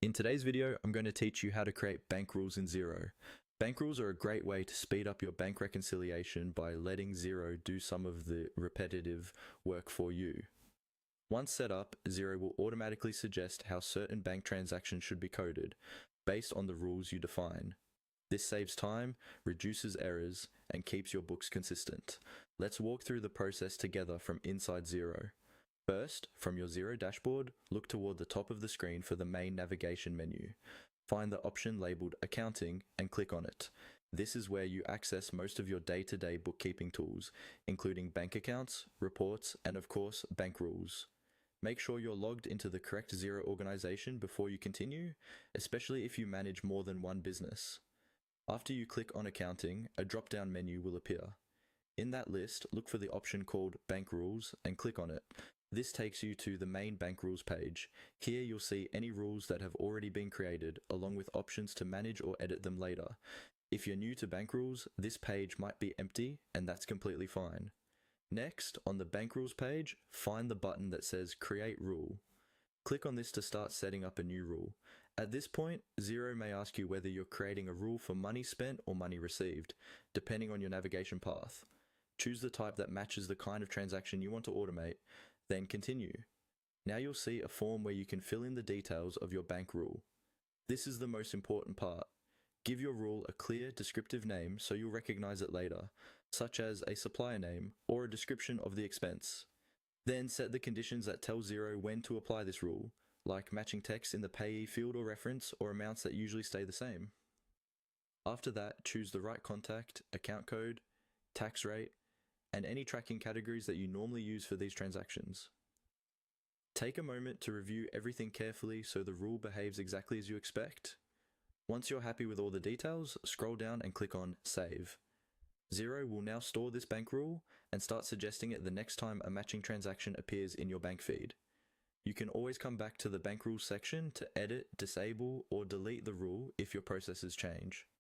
In today's video, I'm going to teach you how to create bank rules in Xero. Bank rules are a great way to speed up your bank reconciliation by letting Xero do some of the repetitive work for you. Once set up, Xero will automatically suggest how certain bank transactions should be coded, based on the rules you define. This saves time, reduces errors, and keeps your books consistent. Let's walk through the process together from inside Xero. First, from your Xero dashboard, look toward the top of the screen for the main navigation menu. Find the option labeled Accounting and click on it. This is where you access most of your day-to-day bookkeeping tools, including bank accounts, reports, and of course, bank rules. Make sure you're logged into the correct Xero organization before you continue, especially if you manage more than one business. After you click on Accounting, a drop-down menu will appear. In that list, look for the option called Bank Rules and click on it. This takes you to the main bank rules page. Here you'll see any rules that have already been created, along with options to manage or edit them later. If you're new to bank rules, this page might be empty, and that's completely fine. Next, on the bank rules page, find the button that says Create Rule. Click on this to start setting up a new rule. At this point, Xero may ask you whether you're creating a rule for money spent or money received, depending on your navigation path. Choose the type that matches the kind of transaction you want to automate, then continue. Now you'll see a form where you can fill in the details of your bank rule. This is the most important part. Give your rule a clear, descriptive name so you'll recognize it later, such as a supplier name or a description of the expense. Then set the conditions that tell Xero when to apply this rule, like matching text in the payee field or reference or amounts that usually stay the same. After that, choose the right contact, account code, tax rate, and any tracking categories that you normally use for these transactions. Take a moment to review everything carefully so the rule behaves exactly as you expect. Once you're happy with all the details, scroll down and click on Save. Xero will now store this bank rule and start suggesting it the next time a matching transaction appears in your bank feed. You can always come back to the bank rules section to edit, disable, or delete the rule if your processes change.